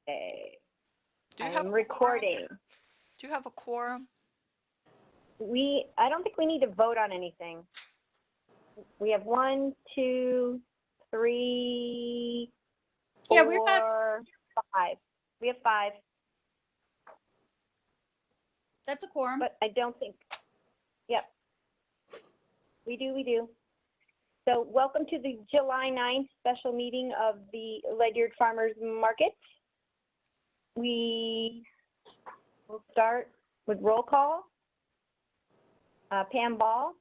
Okay. Do you I'm recording. Do you have a quorum? I don't think we need to vote on anything. We have 1, 2, 3, 4, Yeah, we have 5. We have 5. That's a quorum. But I don't think, yep. We do. So welcome to the July 9th special meeting of the Ledyard Farmers Market. We will start with roll call. Pam Ball.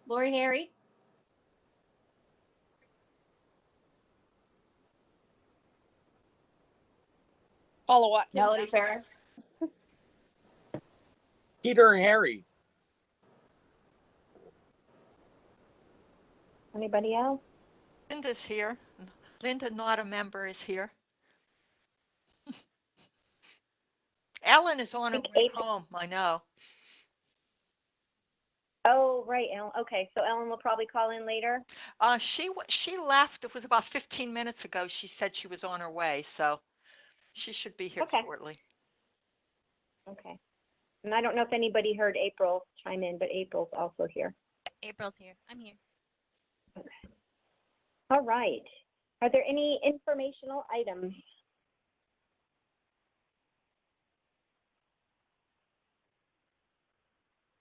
Lori Harry. Paula Watkins. Melody Ferris. Peter Harry. Anybody else? Linda's here. Linda, not a member, is here. Ellen is on her way home, I know. Oh, right, Ellen. Okay, so Ellen will probably call in later. She left. It was about 15 minutes ago. She said she was on her way, so she should be here shortly. Okay. And I don't know if anybody heard April chime in, but April's also here. April's here. I'm here. Okay. All right. Are there any informational items?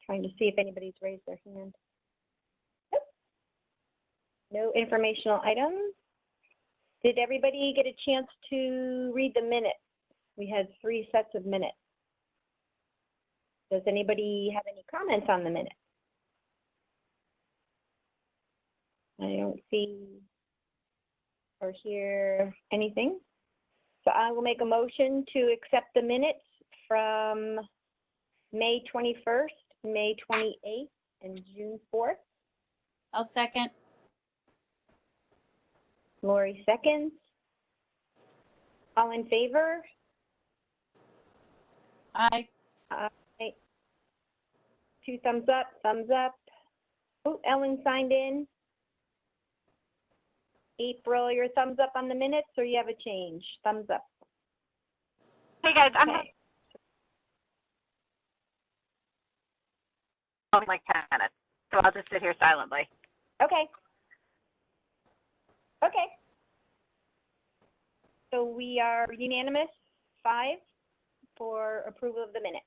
Trying to see if anybody's raised their hand. Nope. No informational items. Did everybody get a chance to read the minutes? We had 3 sets of minutes. Does anybody have any comments on the minutes? I don't see or hear anything. So I will make a motion to accept the minutes from May 21st, May 28th, and June 4th. I'll second. Lori seconds. All in favor? Aye. Aye. 2 thumbs up, thumbs up. Oh, Ellen signed in. April, your thumbs up on the minutes, or you have a change? Thumbs up. Hey guys, I'm only like 10 minutes, so I'll just sit here silently. Okay. Okay. So we are unanimous, 5 for approval of the minutes.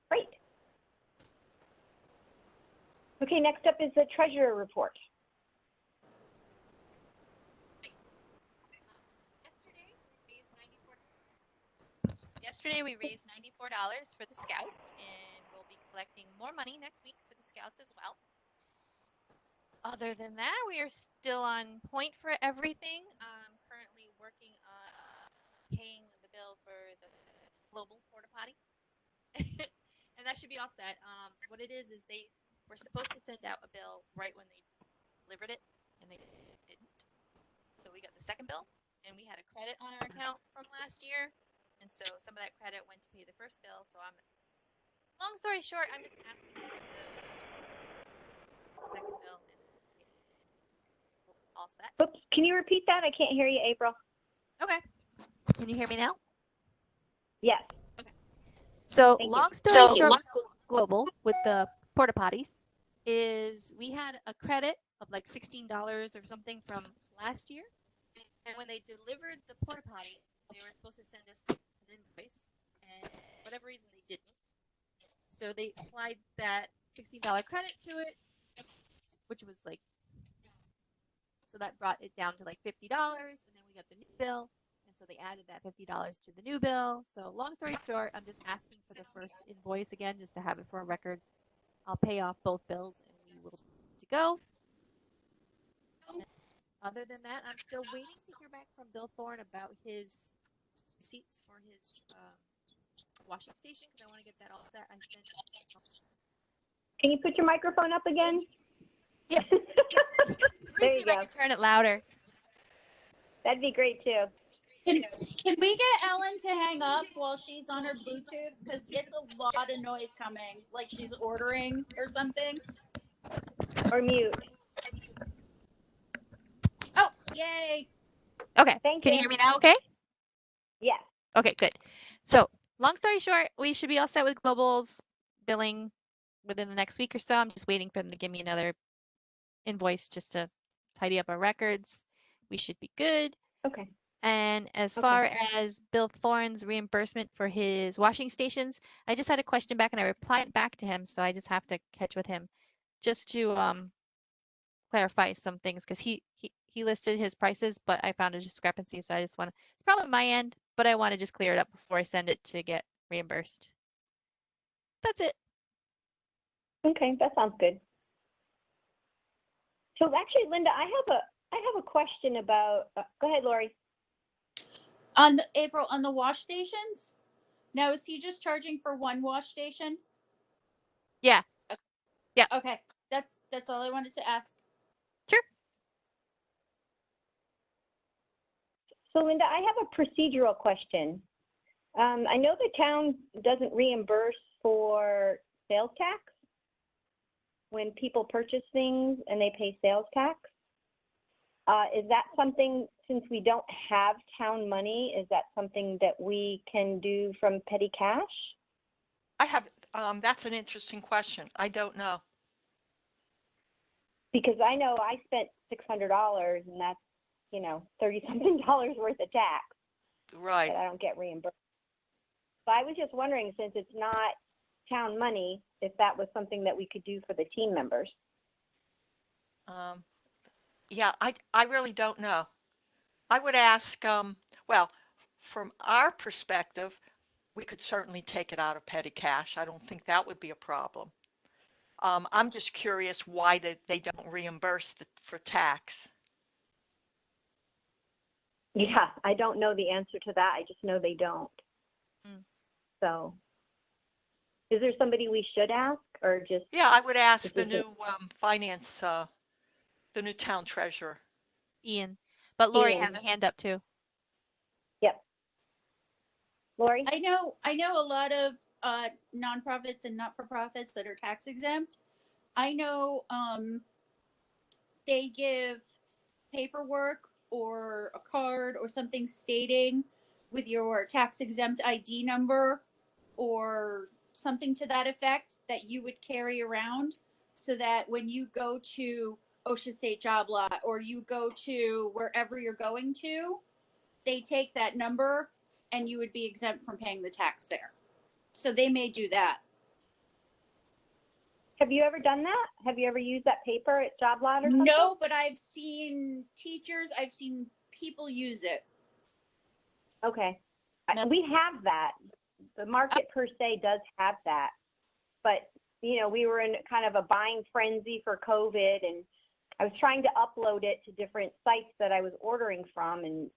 Great. Okay, next up is the treasurer report. Yesterday we raised $94 for the Scouts, and we'll be collecting more money next week for the Scouts as well. Other than that, we are still on point for everything. I'm currently working on paying the bill for the global porta potty, and that should be all set. What it is they were supposed to send out a bill right when they delivered it, and they didn't. So we got the second bill, and we had a credit on our account from last year. And so some of that credit went to pay the first bill. So long story short, I'm just asking for the second bill and all set. Oops, can you repeat that? I can't hear you, April. Okay. Can you hear me now? Yes. Okay. So Thank long you. story short, global with the porta potties is we had a credit of like $16 or something from last year. And when they delivered the porta potty, they were supposed to send us an invoice, and for whatever reason they didn't. So they applied that $16 credit to it, which was like, so that brought it down to like $50, and then we got the new bill, and so they added that $50 to the new bill. So long story short, I'm just asking for the first invoice again, just to have it for our records. I'll pay off both bills, and we will be to go. Other than that, I'm still waiting to hear back from Bill Thorne about his receipts for his washing station, because I want to get that all set. Can you put your microphone up again? Yep. There See if I can turn it louder. That'd be great too. Can we get Ellen to hang up while she's on her Bluetooth? Because it's a lot of noise coming, like she's ordering or something. Or mute. Oh, yay. Okay. Thank Can you. you hear me now? Okay. Yes. Okay, good. So long story short, we should be all set with globals billing within the next week or so. I'm just waiting for them to give me another invoice just to tidy up our records. We should be good. Okay. And as Okay. far as Bill Thorne's reimbursement for his washing stations, I just had a question back and I replied back to him, so I just have to catch with him just to clarify some things because he listed his prices, but I found a discrepancy, so I just want to, it's probably my end, but I want to just clear it up before I send it to get reimbursed. That's it. Okay, that sounds good. So actually, Linda, I have a question about. Go ahead, Lori. On the April, on the wash stations. Now, is he just charging for one wash station? Yeah. Yeah. Okay, that's all I wanted to ask. Sure. So Linda, I have a procedural question. I know the town doesn't reimburse for sales tax when people purchase things and they pay sales tax. Is that something, since we don't have town money, is that something that we can do from petty cash? I have, that's an interesting question. I don't know. Because I know I spent $600 and that's, you know, $30-something worth of tax Right. that I don't get reimbursed. So I was just wondering, since it's not town money, if that was something that we could do for the team members. Yeah, I really don't know. I would ask, well, from our perspective, we could certainly take it out of petty cash. I don't think that would be a problem. I'm just curious why they don't reimburse for tax. Yeah, I don't know the answer to that. I just know they don't. So is there somebody we should ask, or just? Yeah, I would ask the is new finance, the new town treasurer. Ian. But Lori has Ian. her hand up too. Yep. Lori? I know a lot of nonprofits and not-for-profits that are tax exempt. I know they give paperwork or a card or something stating with your tax exempt ID number or something to that effect that you would carry around, so that when you go to Ocean State Job Lot or you go to wherever you're going to, they take that number and you would be exempt from paying the tax there. So they may do that. Have you ever done that? Have you ever used that paper at Job Lot or something? No, but I've seen teachers, I've seen people use it. Okay. No. We have that. The market per se does have that. But, you know, we were in kind of a buying frenzy for COVID, and I was trying to upload it to different sites that I was ordering from, and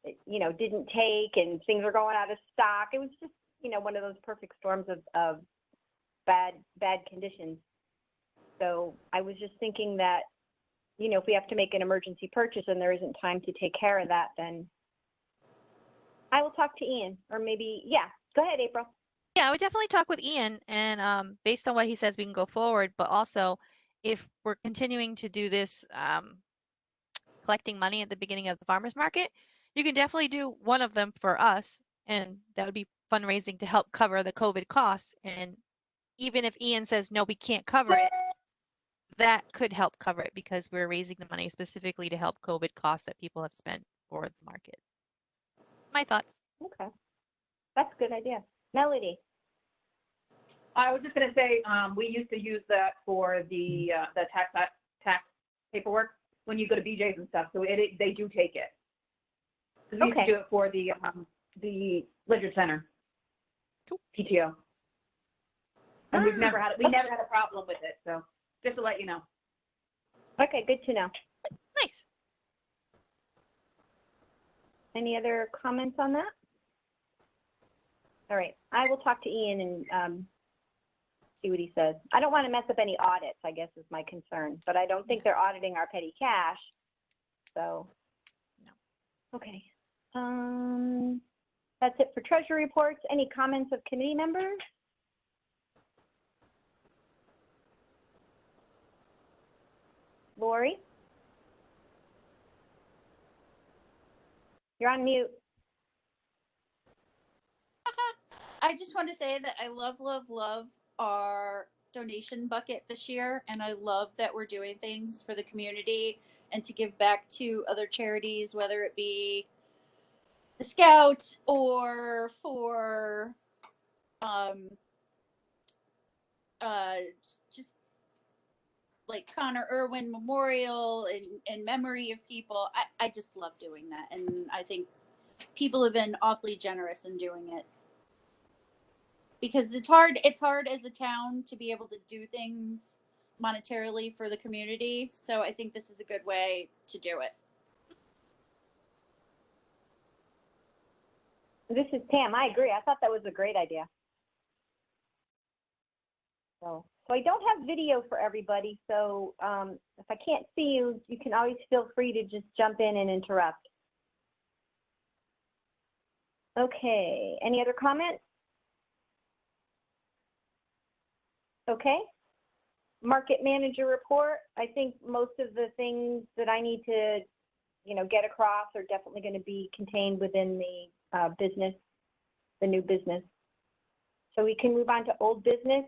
it, you know, didn't take, and things were going out of stock. It was just, you know, one of those perfect storms of bad conditions. So I was just thinking that, you know, if we have to make an emergency purchase and there isn't time to take care of that, then I will talk to Ian, or maybe, yeah, go ahead, April. Yeah, I would definitely talk with Ian, and based on what he says, we can go forward. But also, if we're continuing to do this collecting money at the beginning of the farmers market, you can definitely do one of them for us, and that would be fundraising to help cover the COVID costs. And even if Ian says, no, we can't cover it, that could help cover it because we're raising the money specifically to help COVID costs that people have spent for the market. My thoughts. Okay, that's a good idea. Melody. I was just going to say, we used to use that for the tax paperwork when you go to BJ's and stuff. So they do take it. We used to do it for the Leisure Center, cool. PTO, and we never had a problem with it. So just to let you know. Okay, good to know. Nice. Any other comments on that? All right, I will talk to Ian and see what he says. I don't want to mess up any audits, I guess is my concern, but I don't think they're auditing our petty cash. So, no. Okay. That's it for treasury reports. Any comments of committee members? Lori? You're on mute. I just want to say that I love, love, love our donation bucket this year. And I love that we're doing things for the community and to give back to other charities, whether it be the Scouts or for just like Connor Irwin Memorial in memory of people. I just love doing that. And I think people have been awfully generous in doing it. Because it's hard as a town to be able to do things monetarily for the community. So I think this is a good way to do it. This is Pam. I agree. I thought that was a great idea. So I don't have video for everybody. So if I can't see you, you can always feel free to just jump in and interrupt. Okay. Any other comments? Okay. Market manager report. I think most of the things that I need to, get across are definitely going to be contained within the business, the new business. So we can move on to old business.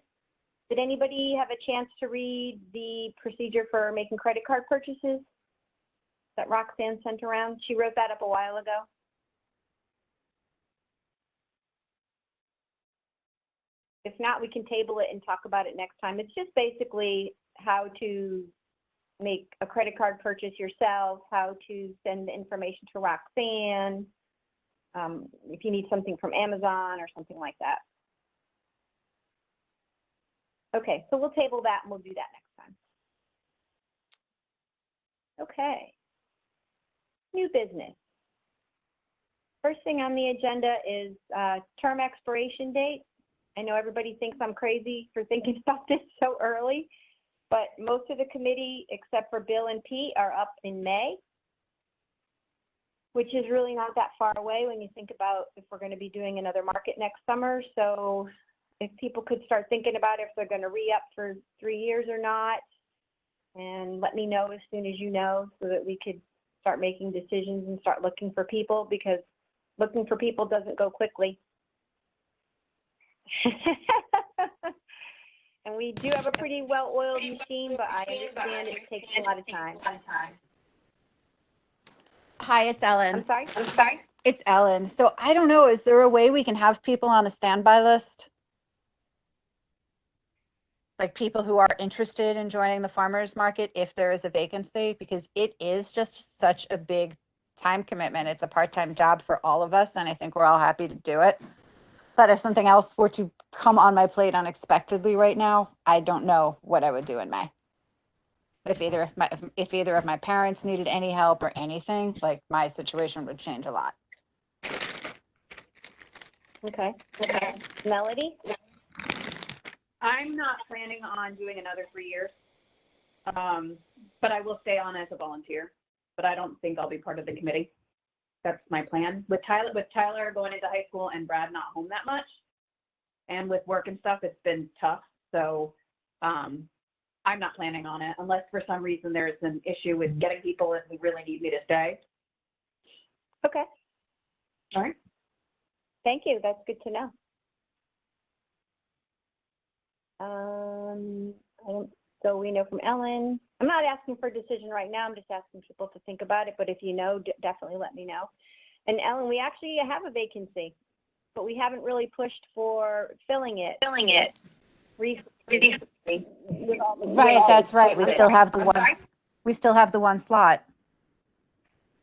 Did anybody have a chance to read the procedure for making credit card purchases that Roxanne sent around? She wrote that up a while ago. If not, we can table it and talk about it next time. It's just basically how to make a credit card purchase yourself, how to send the information to Roxanne, if you need something from Amazon or something like that. Okay, so we'll table that and we'll do that next time. Okay. New business. First thing on the agenda is term expiration date. I know everybody thinks I'm crazy for thinking about this so early, but most of the committee, except for Bill and Pete, are up in May, which is really not that far away when you think about if we're going to be doing another market next summer. So if people could start thinking about if they're going to re-up for 3 years or not, and let me know as soon as you know so that we could start making decisions and start looking for people, because looking for people doesn't go quickly. And we do have a pretty well-oiled machine, but I understand it takes a lot of time. Hi, it's Ellen. I'm sorry? It's Ellen. So I don't know, is there a way we can have people on a standby list? Like people who are interested in joining the farmers market if there is a vacancy, because it is just such a big time commitment. It's a part-time job for all of us, and I think we're all happy to do it. But if something else were to come on my plate unexpectedly right now, I don't know what I would do in May. If either of my parents needed any help or anything, like my situation would change a lot. Okay. Melody? I'm not planning on doing another 3 years, but I will stay on as a volunteer. But I don't think I'll be part of the committee. That's my plan. With Tyler going into high school and Brad not home that much, and with work and stuff, it's been tough. So I'm not planning on it unless for some reason there's an issue with getting people and they really need me to stay. Okay. All right. Thank you. That's good to know. So we know from Ellen. I'm not asking for a decision right now. I'm just asking people to think about it. But if you know, definitely let me know. And Ellen, we actually have a vacancy, but we haven't really pushed for filling it. Right, that's right. We still have the one. We still have the one slot.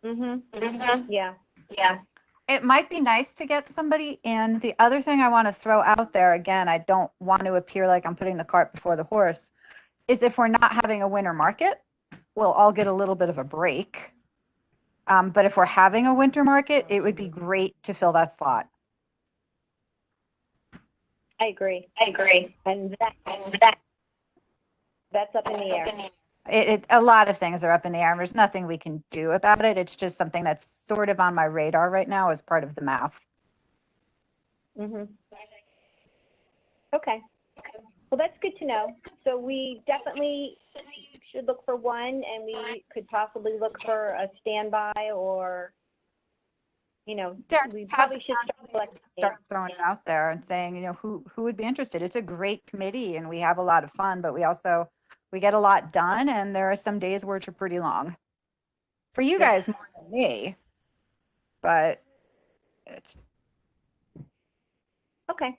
Yeah. It might be nice to get somebody in. The other thing I want to throw out there, again, I don't want to appear like I'm putting the cart before the horse, is if we're not having a winter market, we'll all get a little bit of a break. But if we're having a winter market, it would be great to fill that slot. I agree. And that's up in the air. A lot of things are up in the air, and there's nothing we can do about it. It's just something that's sort of on my radar right now as part of the math. Okay. Well, that's good to know. So we definitely should look for one, and we could possibly look for a standby or you know, Yeah, we just have probably the should town start meeting collecting start names. throwing it out there and saying, who would be interested. It's a great committee and we have a lot of fun, but we get a lot done and there are some days which are pretty long. For you Yeah. guys more than me, but it's Okay,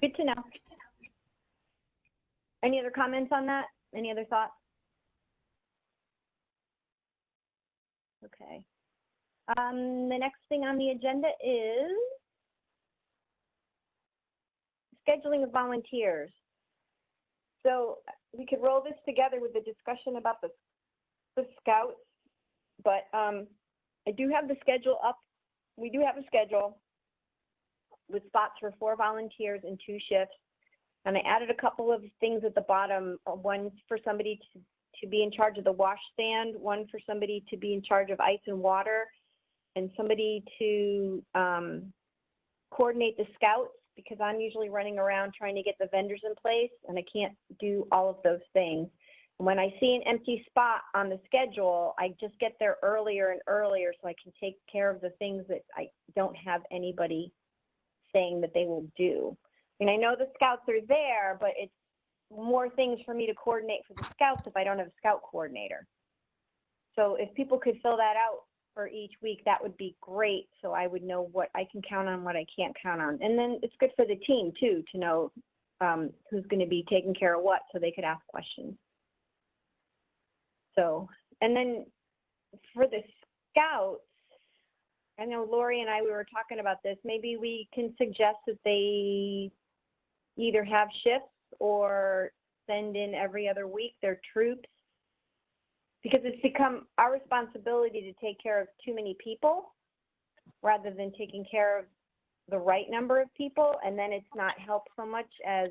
good to know. Any other comments on that? Any other thoughts? Okay. The next thing on the agenda is scheduling of volunteers. So we could roll this together with the discussion about the scouts, but I do have the schedule up. We do have a schedule with spots for 4 volunteers and 2 shifts. And I added a couple of things at the bottom, one for somebody to be in charge of the wash stand, one for somebody to be in charge of ice and water, and somebody to coordinate the scouts, because I'm usually running around trying to get the vendors in place and I can't do all of those things. And when I see an empty spot on the schedule, I just get there earlier and earlier so I can take care of the things that I don't have anybody saying that they will do. And I know the scouts are there, but it's more things for me to coordinate for the scouts if I don't have a scout coordinator. So if people could fill that out for each week, that would be great. So I would know what I can count on, what I can't count on. And then it's good for the team too, to know who's going to be taking care of what, so they could ask questions. So, and then for the scouts, I know Lori and I, we were talking about this, maybe we can suggest that they either have shifts or send in every other week their troops, because it's become our responsibility to take care of too many people rather than taking care of the right number of people, and then it's not helped so much as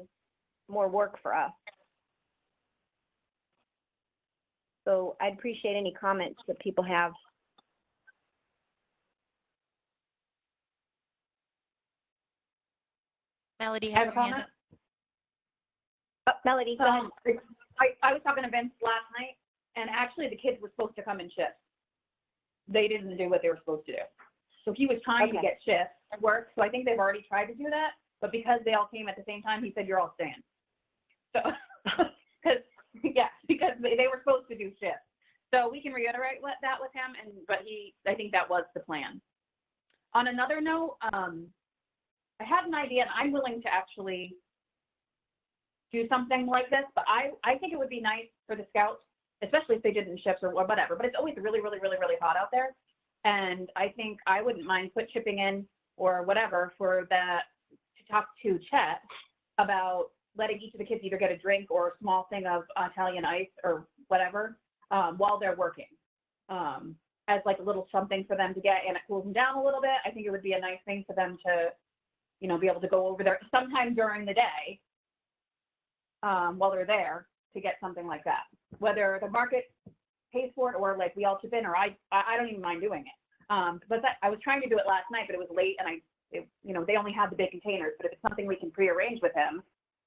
more work for us. So I'd appreciate any comments that people have. Melody I has have her a hand comment. Oh, Melody, go ahead. I was talking to Vince last night, and actually the kids were supposed to come in shifts. They didn't do what they were supposed to do. So he was trying to get shifts at work. So I think they've already tried to do that, but because they all came at the same time, he said, you're all staying. So, because they were supposed to do shifts. So we can reiterate that with him, but I think that was the plan. On another note, I had an idea, and I'm willing to actually do something like this, but I think it would be nice for the scouts, especially if they did in shifts or whatever, but it's always really, really, really, really hot out there. And I think I wouldn't mind chipping in or whatever for that, to talk to Chet about letting each of the kids either get a drink or a small thing of Italian ice or whatever while they're working, as like a little something for them to get, and it cools them down a little bit. I think it would be a nice thing for them to, be able to go over there sometime during the day while they're there to get something like that. Whether the market pays for it or like we all chip in, or I don't even mind doing it. But I was trying to do it last night, but it was late, and they only had the big containers. But if it's something we can prearrange with him,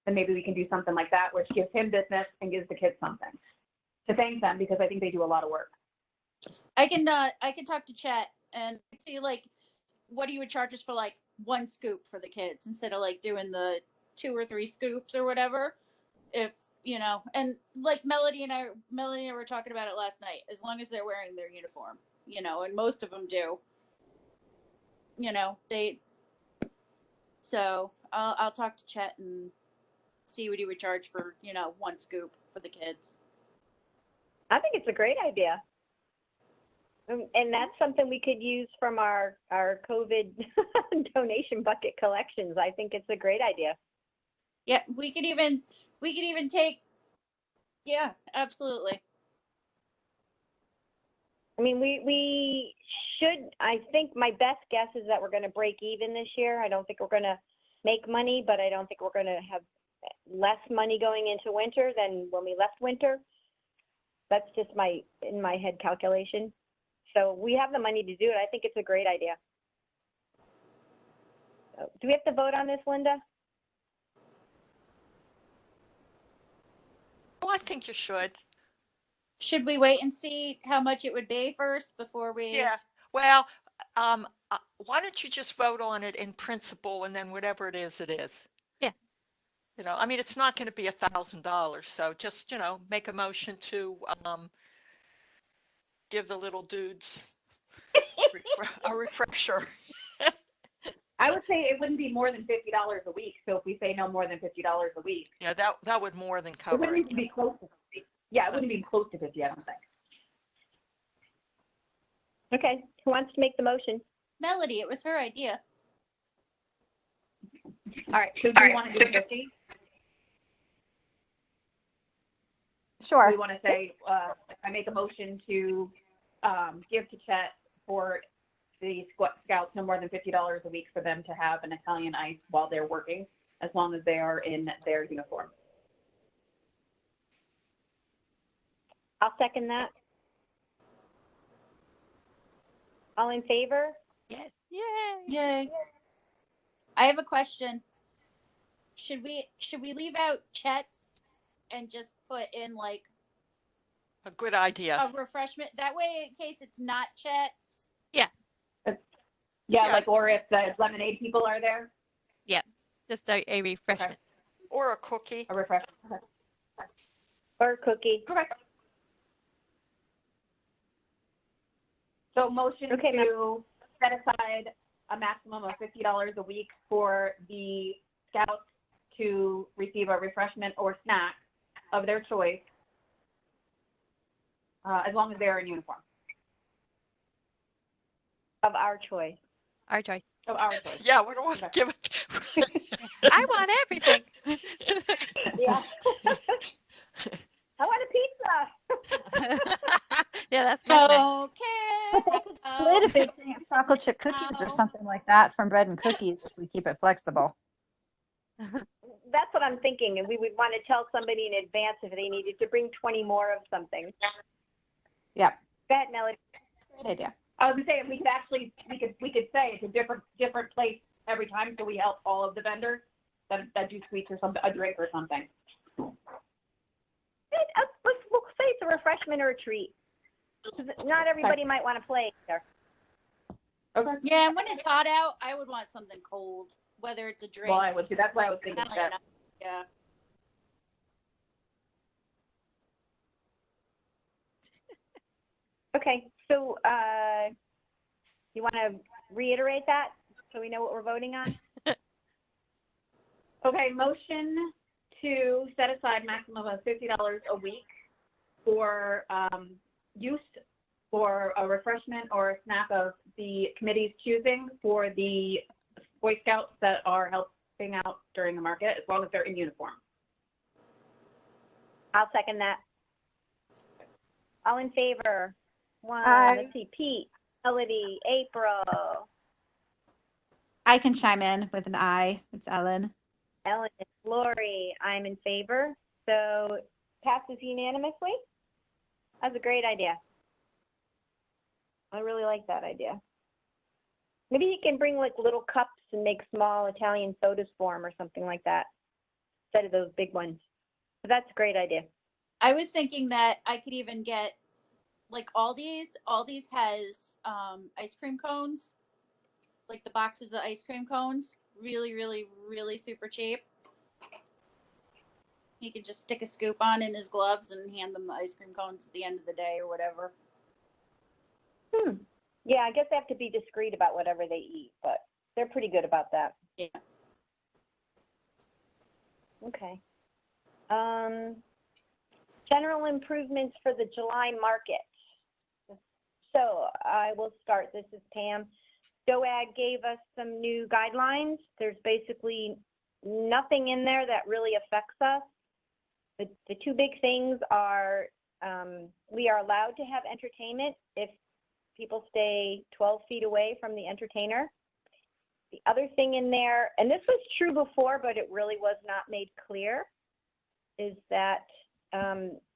then maybe we can do something like that, which gives him business and gives the kids something to thank them, because I think they do a lot of work. I can talk to Chet and see like what he would charge us for like 1 scoop for the kids instead of like doing the 2 or 3 scoops or whatever. If and like Melody and I were talking about it last night, as long as they're wearing their uniform, and most of them do, so I'll talk to Chet and see what he would charge for, 1 scoop for the kids. I think it's a great idea. And that's something we could use from our COVID donation bucket collections. I think it's a great idea. Yeah, we could even take, yeah, absolutely. I mean, we should, I think my best guess is that we're going to break even this year. I don't think we're going to make money, but I don't think we're going to have less money going into winter than when we left winter. That's just in my head calculation. So we have the money to do it. I think it's a great idea. Do we have to vote on this, Linda? Oh, I think you should. Should we wait and see how much it would be first before we? Yeah. Well, why don't you just vote on it in principle and then whatever it is, it is. Yeah. You know, I mean, it's not going to be $1,000, so just, you know, make a motion to give the little dudes a refresher. I would say it wouldn't be more than $50 a week. So if we say no more than $50 a week, Yeah, that would more than it cover wouldn't it. even be close to 50. Yeah, it wouldn't be close to 50, I don't think. Okay, who wants to make the motion? Melody, it was her idea. All right, so do we want to do 50? Sure. We want to say, I make a motion to give to Chet for the scouts no more than $50 a week for them to have an Italian ice while they're working, as long as they are in their uniform. I'll second that. All in favor? Yes. Yay. Yay. I have a question. Should we leave out Chet's and just put in like A good idea. a refreshment? That way, in case it's not Chet's. Yeah, Yeah. like, or if the lemonade people are there, Just a refreshment. Or a cookie. a refreshment. Okay. Or cookie? Correct. So motion Okay, to set aside a maximum of $50 a week for the scouts to receive a refreshment or snack of their choice, as long as they're in uniform, Of our choice. Our choice. of our choice. Yeah, we don't want to Okay. give it. I want everything. Yeah. I want a pizza. Yeah, that's my thing. Okay. Split if it's chocolate chip cookies or something like that from bread and cookies if we keep it flexible. That's what I'm thinking, and we would want to tell somebody in advance if they needed to bring 20 more of something. Yep. Go ahead, Melody. Great idea. I was gonna say, if we could actually, we could say it's a different place every time, so we help all of the vendors that do sweets or something, a drink or something. We'll say it's a refreshment or a treat. 'Cause not everybody might want to play there. Okay. Yeah, and when it's hot out, I would want something cold, whether it's a drink. Well, I would too. That's why I was thinking Italian that. ice. Yeah. Okay, so you want to reiterate that so we know what we're voting on? Okay, motion to set aside maximum of $50 a week for use for a refreshment or a snack of the committee's choosing for the Boy Scouts that are helping out during the market, as long as they're in uniform. I'll second that. All in favor? One, Aye. let's see, Pete, Melody, April, I can chime in with an I. It's Ellen. Ellen, Lori. I'm in favor. So passes unanimously. That's a great idea. I really like that idea. Maybe you can bring like little cups and make small Italian sodas for them or something like that instead of those big ones. But that's a great idea. I was thinking that I could even get like Aldi's. Aldi's has ice cream cones, like the boxes of ice cream cones, really, really, really super cheap. He could just stick a scoop on in his gloves and hand them the ice cream cones at the end of the day or whatever. Yeah, I guess they have to be discreet about whatever they eat, but they're pretty good about that. Yeah. Okay. General improvements for the July market. So I will start. This is Pam. DoAg gave us some new guidelines. There's basically nothing in there that really affects us. The two big things are we are allowed to have entertainment if people stay 12 feet away from the entertainer. The other thing in there, and this was true before, but it really was not made clear, is that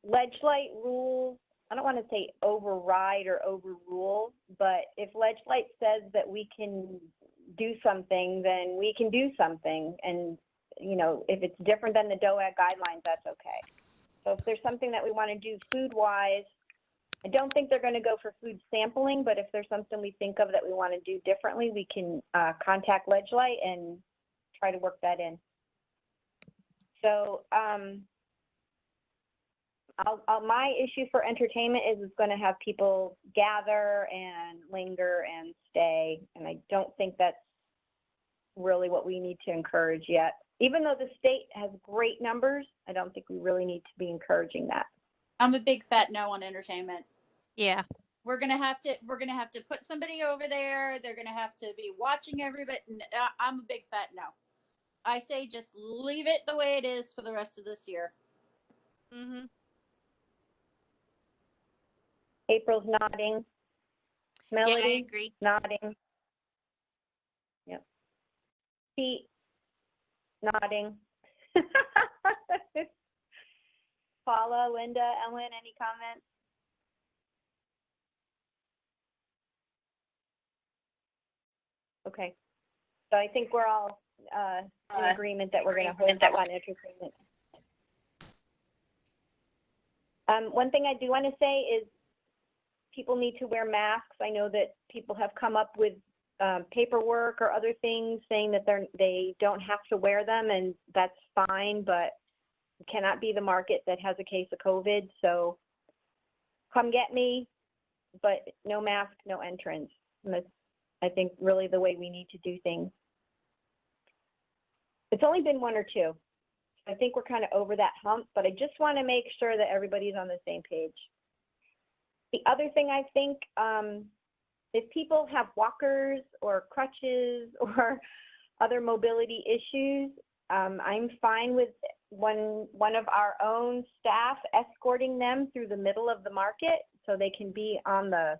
ledge light rules, I don't want to say override or overrule, but if ledge light says that we can do something, then we can do something. And, you know, if it's different than the DoAg guidelines, that's okay. So if there's something that we want to do food-wise, I don't think they're going to go for food sampling, but if there's something we think of that we want to do differently, we can contact Ledgelight and try to work that in. So my issue for entertainment is it's going to have people gather and linger and stay, and I don't think that's really what we need to encourage yet. Even though the state has great numbers, I don't think we really need to be encouraging that. I'm a big fat no on entertainment. Yeah. We're gonna have to put somebody over there. They're gonna have to be watching everybody. I'm a big fat no. I say just leave it the way it is for the rest of this year. Mm-hmm. April's nodding. Melody, Yeah, I agree. nodding. Yep. Pete, nodding. Paula, Linda, Ellen, any comments? Okay. So I think we're all in agreement that we're going to hold up on entertainment. One thing I do want to say is people need to wear masks. I know that people have come up with paperwork or other things saying that they don't have to wear them, and that's fine, but it cannot be the market that has a case of COVID. So come get me, but no mask, no entrance. And that's, I think, really the way we need to do things. It's only been one or two. I think we're kind of over that hump, but I just want to make sure that everybody's on the same page. The other thing I think, if people have walkers or crutches or other mobility issues, I'm fine with one of our own staff escorting them through the middle of the market so they can be on the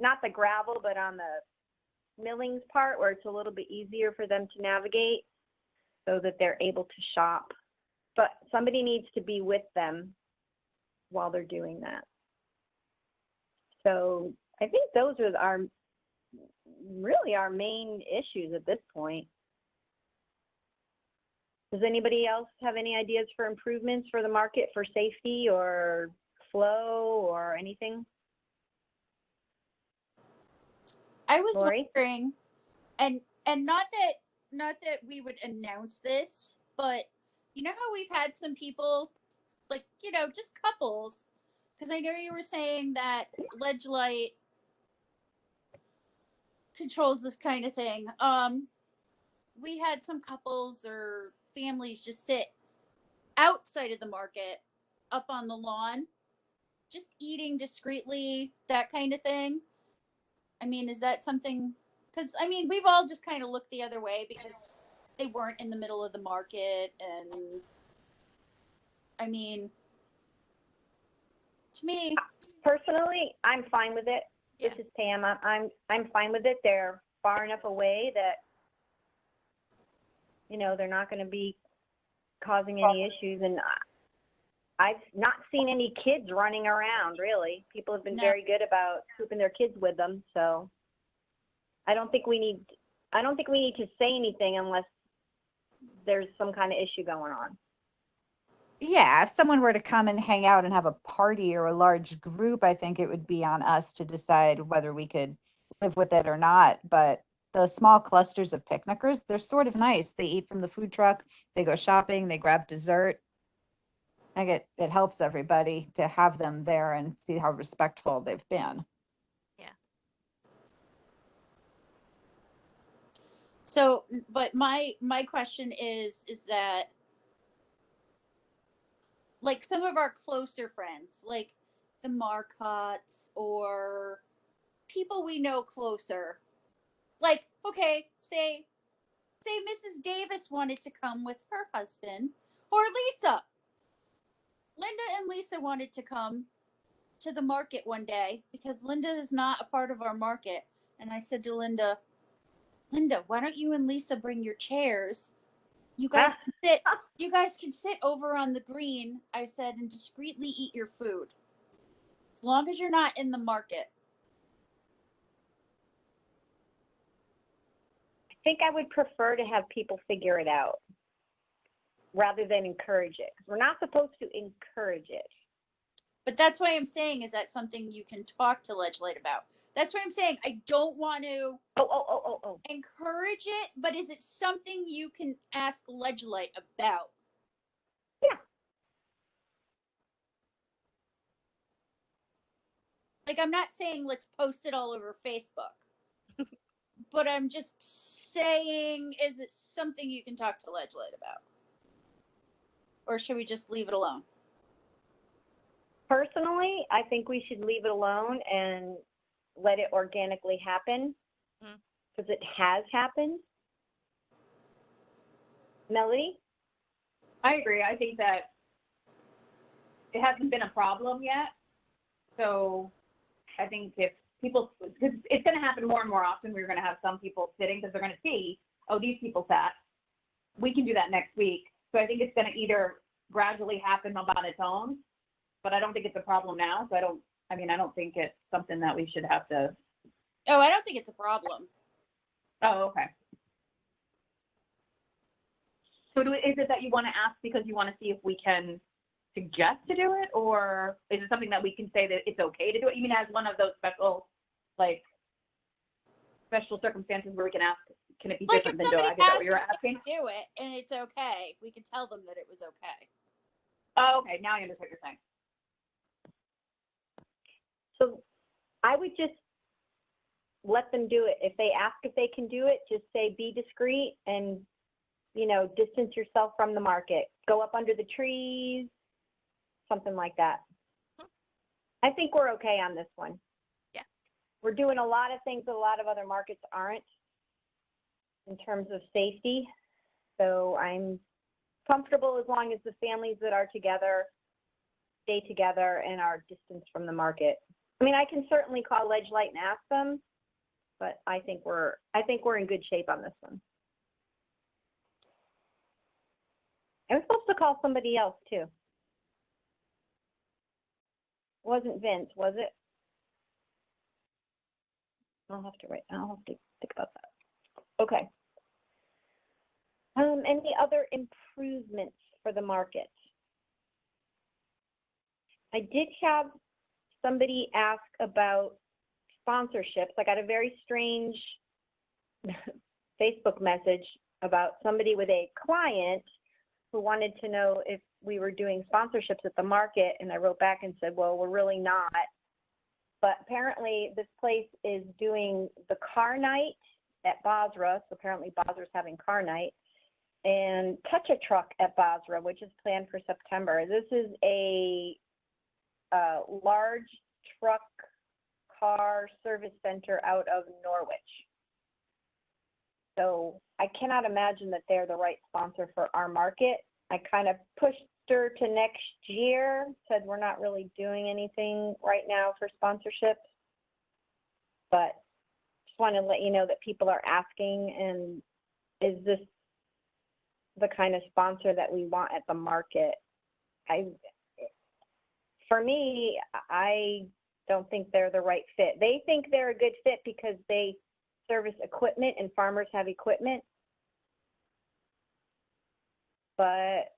not the gravel, but on the millings part where it's a little bit easier for them to navigate so that they're able to shop. But somebody needs to be with them while they're doing that. So I think those are really our main issues at this point. Does anybody else have any ideas for improvements for the market for safety or flow or anything? I was Lori? wondering, and not that we would announce this, but you know how we've had some people, like, you know, just couples, because I know you were saying that Ledgelight controls this kind of thing. We had some couples or families just sit outside of the market, up on the lawn, just eating discreetly, that kind of thing. I mean, is that something? Because, I mean, we've all just kind of looked the other way because they weren't in the middle of the market. And, I mean, to me, Personally, I'm fine with it. yeah. This is Pam. I'm fine with it. They're far enough away that, you know, they're not going to be causing any issues. And I've not seen any kids running around, really. People have been very good about keeping their kids with them. So I don't think we need to say anything unless there's some kind of issue going on. Yeah, if someone were to come and hang out and have a party or a large group, I think it would be on us to decide whether we could live with it or not. But the small clusters of picnickers, they're sort of nice. They eat from the food truck, they go shopping, they grab dessert. I think it helps everybody to have them there and see how respectful they've been. Yeah. So, but my question is that, like, some of our closer friends, like the Marcotts or people we know closer, like, okay, say Mrs. Davis wanted to come with her husband, or Lisa. Linda and Lisa wanted to come to the market one day because Linda is not a part of our market. And I said to Linda, why don't you and Lisa bring your chairs? You guys can sit over on the green, I said, and discreetly eat your food. As long as you're not in the market. I think I would prefer to have people figure it out rather than encourage it. 'Cause we're not supposed to encourage it. But that's why I'm saying, is that something you can talk to Ledgelight about? That's why I'm saying I don't want to encourage it, but is it something you can ask Ledgelight about? Yeah. Like, I'm not saying let's post it all over Facebook. But I'm just saying, is it something you can talk to Ledgelight about? Or should we just leave it alone? Personally, I think we should leave it alone and let it organically happen, because it has happened. Melody? I agree. I think that it hasn't been a problem yet. So I think if people, because it's going to happen more and more often, we're going to have some people sitting because they're going to see, oh, these people sat. We can do that next week. So I think it's going to either gradually happen on its own, but I don't think it's a problem now. So I don't think it's something that we should have to. Oh, I don't think it's a problem. Oh, okay. So is it that you want to ask because you want to see if we can suggest to do it, or is it something that we can say that it's okay to do it? You mean as one of those special circumstances where we can ask, can it be different than DoAg? Is that what you're asking? Do it, and it's okay. We can tell them that it was okay. Oh, okay. Now I understand what you're saying. So I would just let them do it. If they ask if they can do it, just say be discreet and, distance yourself from the market. Go up under the trees, something like that. I think we're okay on this one. Yeah. We're doing a lot of things that a lot of other markets aren't in terms of safety. So I'm comfortable as long as the families that are together stay together and are distanced from the market. I mean, I can certainly call Ledgelight and ask them, but I think we're in good shape on this one. I was supposed to call somebody else too. It wasn't Vince, was it? I'll have to think about that. Okay. Any other improvements for the market? I did have somebody ask about sponsorships. I got a very strange Facebook message about somebody with a client who wanted to know if we were doing sponsorships at the market, and I wrote back and said, well, we're really not. But apparently this place is doing the car night at Basra, so apparently Basra's having car night, and Touch a Truck at Basra, which is planned for September. This is a large truck car service center out of Norwich. So I cannot imagine that they're the right sponsor for our market. I kind of pushed her to next year, said we're not really doing anything right now for sponsorships, but just want to let you know that people are asking, and is this the kind of sponsor that we want at the market? For me, I don't think they're the right fit. They think they're a good fit because they service equipment and farmers have equipment. But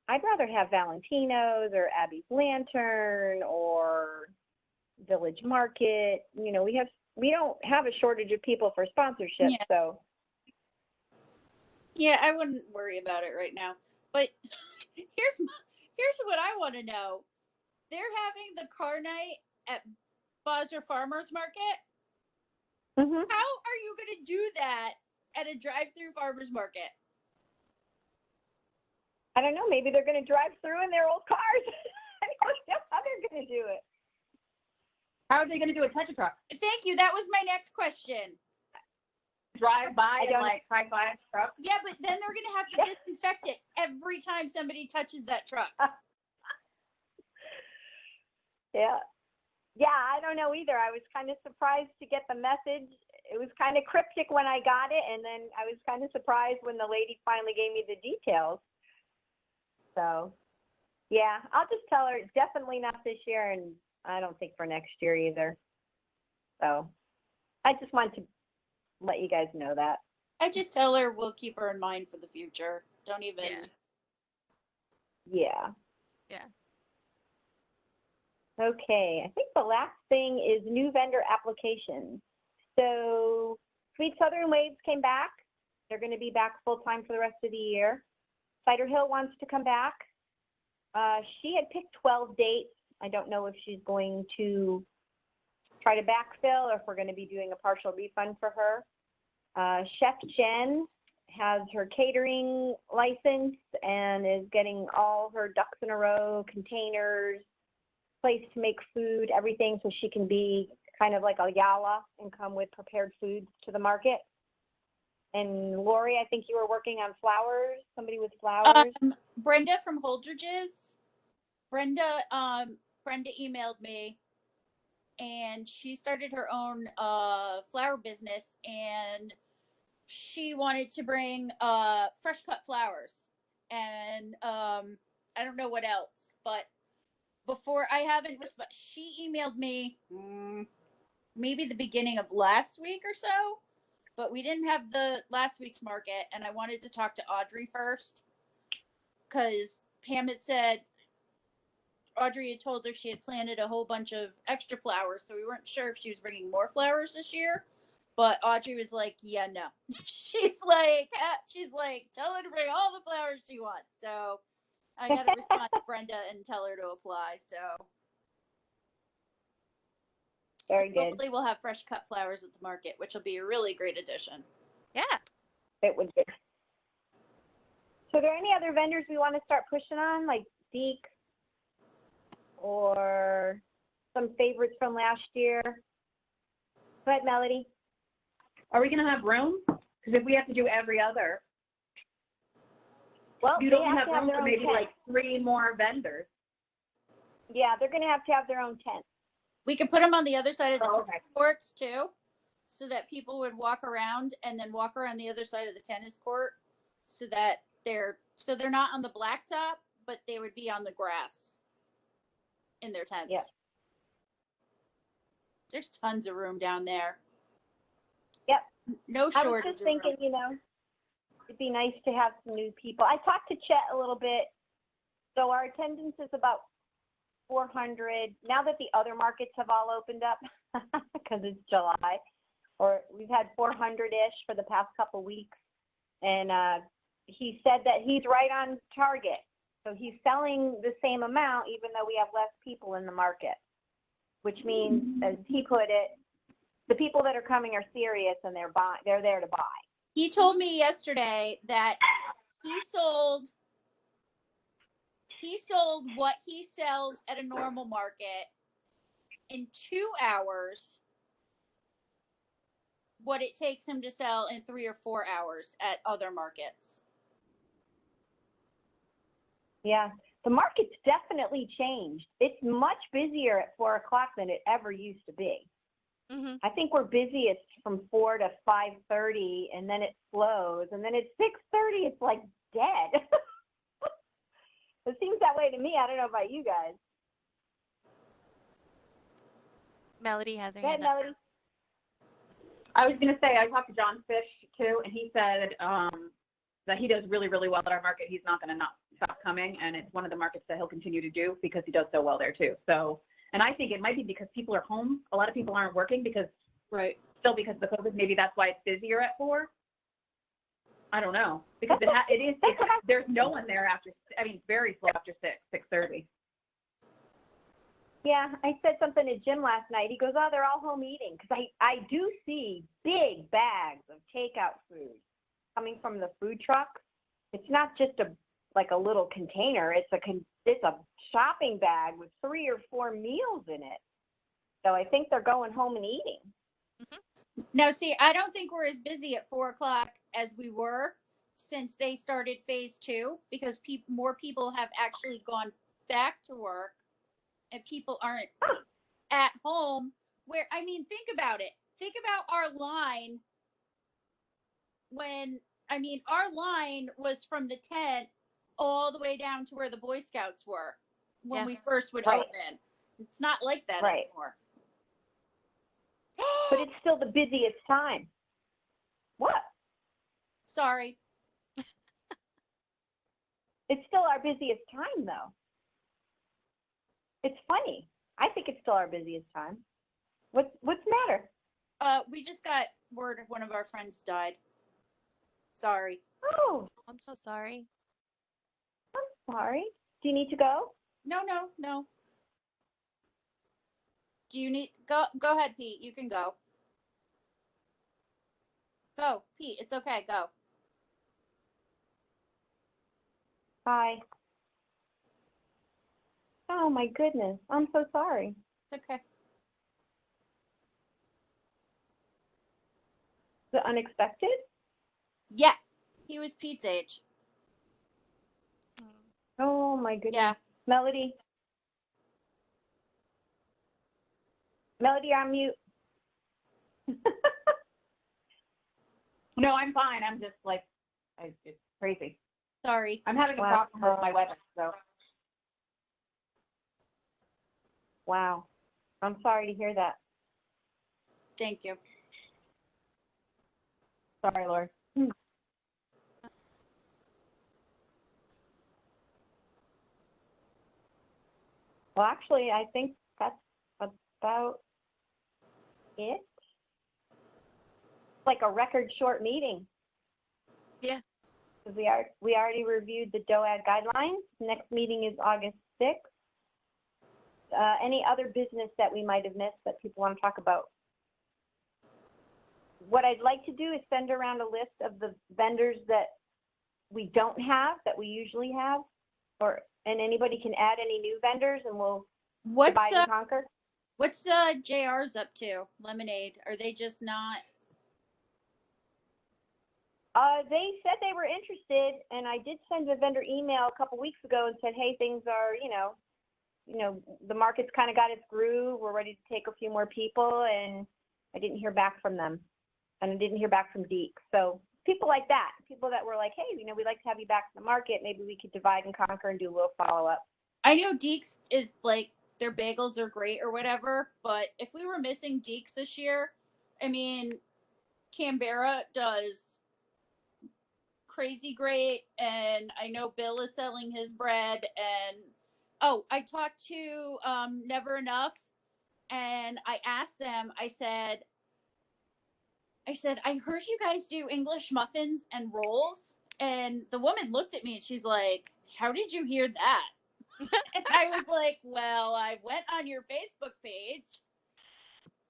I'd rather have Valentino's or Abby's Lantern or Village Market. We don't have a shortage of people for sponsorship. Yeah. So yeah, I wouldn't worry about it right now. But here's what I want to know. They're having the car night at Basra Farmers Market. Mm-hmm. How are you going to do that at a drive-through farmers market? I don't know. Maybe they're going to drive through in their old cars. I don't know how they're going to do it. How are they going to do a touch a truck? Thank you. That was my next question. Drive by and high five truck? Yeah, but then they're going to have to disinfect it every time somebody touches that truck. Yeah. Yeah, I don't know either. I was kind of surprised to get the message. It was kind of cryptic when I got it, and then I was kind of surprised when the lady finally gave me the details. So, yeah, I'll just tell her definitely not this year, and I don't think for next year either. So, I just wanted to let you guys know that. I just tell her we'll keep her in mind for the future. Don't even. Yeah. Yeah. Okay, I think the last thing is new vendor applications. So Sweet Southern Waves came back. They're going to be back full-time for the rest of the year. Cider Hill wants to come back. She had picked 12 dates. I don't know if she's going to try to backfill or if we're going to be doing a partial refund for her. Chef Jen has her catering license and is getting all her ducks in a row, containers, place to make food, everything, so she can be kind of like a Yala and come with prepared foods to the market. And Lori, I think you were working on flowers, somebody with flowers. Brenda from Holdridge's. Brenda emailed me, and she started her own flower business, and she wanted to bring fresh cut flowers, and I don't know what else, but before I haven't responded, she emailed me maybe the beginning of last week or so, but we didn't have the last week's market, and I wanted to talk to Audrey first because Pam had said Audrey had told her she had planted a whole bunch of extra flowers, so we weren't sure if she was bringing more flowers this year. But Audrey was like, "Yeah, no." she's like, "Tell her to bring all the flowers she wants." So I got to respond to Brenda and tell her to apply. So Very good. hopefully we'll have fresh cut flowers at the market, which will be a really great addition. Yeah. It would be. So are there any other vendors we want to start pushing on, like Deke or some favorites from last year? Go ahead, Melody. Are we going to have room? Because if we have to do every other, Well, you they don't have to have have room their for own maybe tent. like 3 more vendors. Yeah, they're going to have their own tent. We could put them on the other side of the Oh, tennis okay. courts too, so that people would walk around and then walk around the other side of the tennis court, so that they're not on the blacktop, but they would be on the grass in their tents. Yeah. There's tons of room down there. Yep. No I was shortage just of thinking, room. it'd be nice to have some new people. I talked to Chet a little bit. So our attendance is about 400. Now that the other markets have all opened up, because it's July, or we've had 400-ish for the past couple weeks. And he said that he's right on target. So he's selling the same amount, even though we have less people in the market, which means, as he put it, the people that are coming are serious and they're there to buy. He told me yesterday that he sold what he sells at a normal market in 2 hours, what it takes him to sell in 3 or 4 hours at other markets. Yeah, the market's definitely changed. It's much busier at 4 o'clock than it ever used to be. Mm-hmm. I think we're busiest from 4 to 5:30, and then it slows, and then at 6:30 it's like dead. It seems that way to me. I don't know about you guys. Melody has her Go ahead, hand up. Melody. I was going to say, I talked to John Fish too, and he said that he does really, really well at our market. He's not going to not stop coming, and it's one of the markets that he'll continue to do because he does so well there too. So, and I think it might be because people are home. A lot of people aren't working because of the COVID. Maybe that's why it's busier at 4. I don't know, because there's no one there after. I mean, it's very slow after 6:30. Yeah, I said something to Jim last night. He goes, "Oh, they're all home eating," because I do see big bags of takeout food coming from the food truck. It's not just like a little container. It's a shopping bag with 3 or 4 meals in it. So I think they're going home and eating. Mm-hmm. Now, see, I don't think we're as busy at 4 o'clock as we were since they started phase 2, because more people have actually gone back to work and people aren't at home. Think about it. Think about our line our line was from the tent all the way down to where the Boy Scouts were when we first would open. It's not like that anymore. But it's still the busiest time. What? Sorry. It's still our busiest time, though. It's funny. I think it's still our busiest time. What's the matter? We just got word one of our friends died. Sorry. Oh, I'm so sorry. I'm sorry. Do you need to go? No. Do you need go ahead, Pete. You can go. Go, Pete. It's okay. Go. Hi. Oh my goodness. I'm so sorry. It's okay. The unexpected? Yeah. He was Pete's age. Oh my goodness. Yeah. Melody? Melody, on mute. No, I'm fine. I'm just like, it's crazy. Sorry. I'm having a Wow. problem with my weather, so. Wow. I'm sorry to hear that. Thank you. Sorry, Lord. Well, actually, I think that's about it. Like a record short meeting. Yeah. 'Cause we already reviewed the DoAg guidelines. Next meeting is August 6th. Any other business that we might have missed that people want to talk about? What I'd like to do is send around a list of the vendors that we don't have, that we usually have, and anybody can add any new vendors, and we'll divide and conquer. What's JR's up to? Lemonade. Are they just not? They said they were interested, and I did send a vendor email a couple weeks ago and said, hey, things are, the market's kind of got its groove. We're ready to take a few more people, and I didn't hear back from them, and I didn't hear back from Deke. So people like that, people that were like, hey, we'd like to have you back in the market. Maybe we could divide and conquer and do a little follow-up. I know Deeks is like, their bagels are great or whatever, but if we were missing Deeks this year, I mean, Canberra does crazy great, and I know Bill is selling his bread, and I talked to Never Enough, and I asked them, I said, I heard you guys do English muffins and rolls, and the woman looked at me and she's like, how did you hear that? And I was like, well, I went on your Facebook page.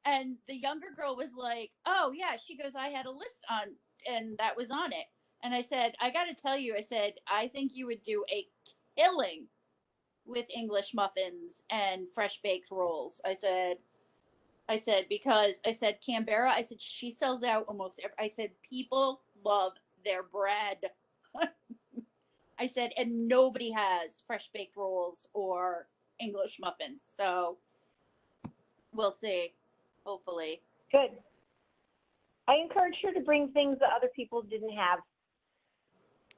And the younger girl was like, oh, yeah. She goes, I had a list on, and that was on it. And I said, I got to tell you, I said, I think you would do a killing with English muffins and fresh baked rolls. I said, because I said, Canberra, I said, she sells out almost every, I said, people love their bread. I said, and nobody has fresh baked rolls or English muffins. So we'll see. Hopefully. Good. I encouraged her to bring things that other people didn't have,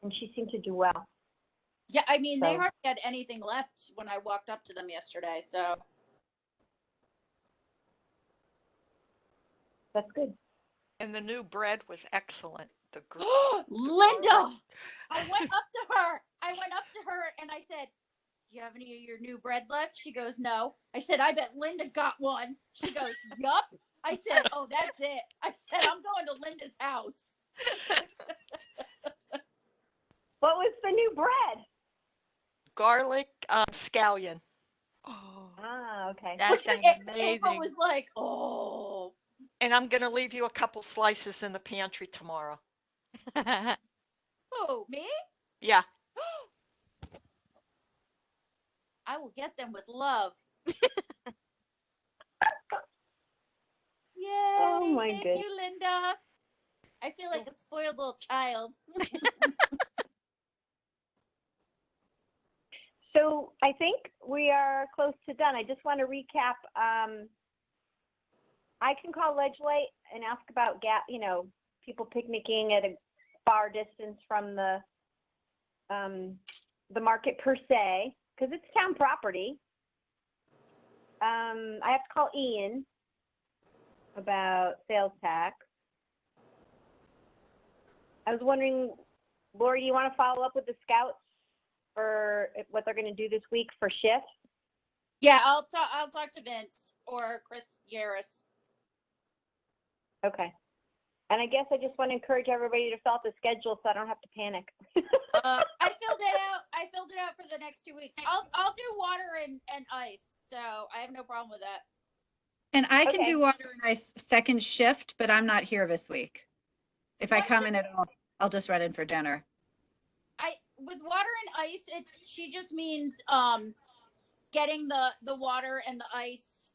and she seemed to do well. Yeah, I mean, they hardly had anything left when I walked up to them yesterday, so. That's good. And the new bread was excellent. Linda! I went up to her and I said, do you have any of your new bread left? She goes, no. I said, I bet Linda got one. She goes, yup. I said, oh, that's it. I said, I'm going to Linda's house. What was the new bread? Garlic scallion. Oh. Ah, okay. That sounds amazing. April was like, oh. And I'm going to leave you a couple slices in the pantry tomorrow. Who, me? Yeah. I will get them with love. Yay! Oh my Thank goodness. you, Linda. I feel like a spoiled little child. So I think we are close to done. I just want to recap. I can call Ledgelight and ask about people picnicking at a far distance from the market per se, because it's town property. I have to call Ian about sales tax. I was wondering, Lori, do you want to follow up with the scouts for what they're going to do this week for shifts? Yeah, I'll talk to Vince or Chris Yaris. Okay. And I guess I just want to encourage everybody to fill out the schedule so I don't have to panic. I filled it out. I filled it out for the next 2 weeks. I'll do water and ice, so I have no problem with that. And I can Okay. do water and ice second shift, but I'm not here this week. If I What's come it- in at all, I'll just run in for dinner. With water and ice, she just means getting the water and the ice,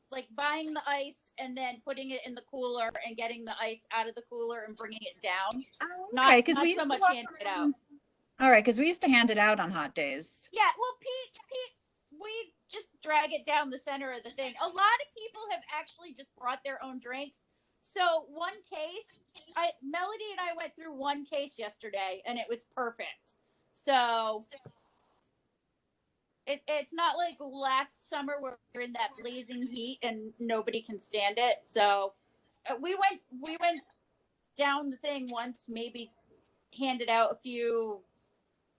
like buying the ice and then putting it in the cooler and getting the ice out of the cooler and bringing it down. Not, Okay, 'cause not we so used to much walk handing it out. All right, because we used to hand it out on hot days. Yeah, well, Pete, we just drag it down the center of the thing. A lot of people have actually just brought their own drinks. So one case, Melody and I went through one case yesterday, and it was perfect. So it's not like last summer where we're in that blazing heat and nobody can stand it. So we went down the thing once, maybe handed out a few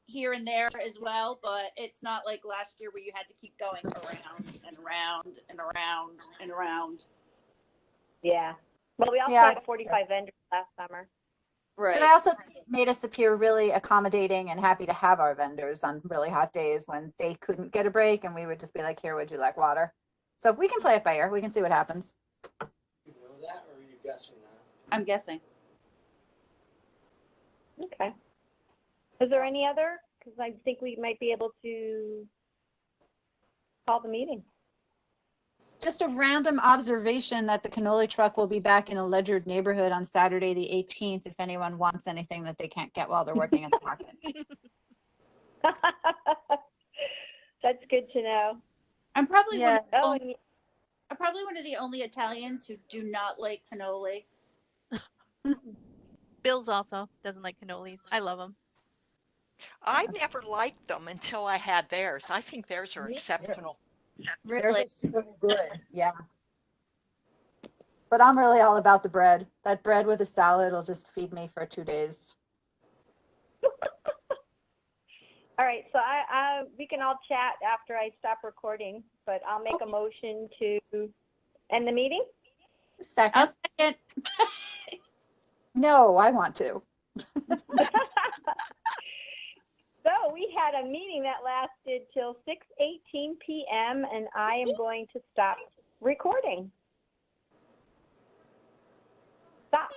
here and there as well, but it's not like last year where you had to keep going around and around and around and around. Yeah. Well, we also Yeah, had that's 45 vendors last summer. Right. But I also think it made us appear really accommodating and happy to have our vendors on really hot days when they couldn't get a break, and we would just be like, here, would you like water? So we can play it by ear. We can see what happens. You know that, or are you guessing that? I'm guessing. Okay. Is there any other? Because I think we might be able to call the meeting. Just a random observation that the cannoli truck will be back in a Ledyard neighborhood on Saturday, the 18th, if anyone wants anything that they can't get while they're working at the market. That's good to know. I'm probably Yeah. I'm probably one of the only Italians who do not like cannoli. Bill's also doesn't like cannolis. I love them. I never liked them until I had theirs. I think theirs are Me too. exceptional. Really? So good. Yeah. But I'm really all about the bread. That bread with a salad will just feed me for 2 days. All right, so we can all chat after I stop recording, but I'll make a motion to end the meeting. Second. I'll second. No, I want to. So we had a meeting that lasted till 6:18 p.m. and I am going to stop recording. Stop.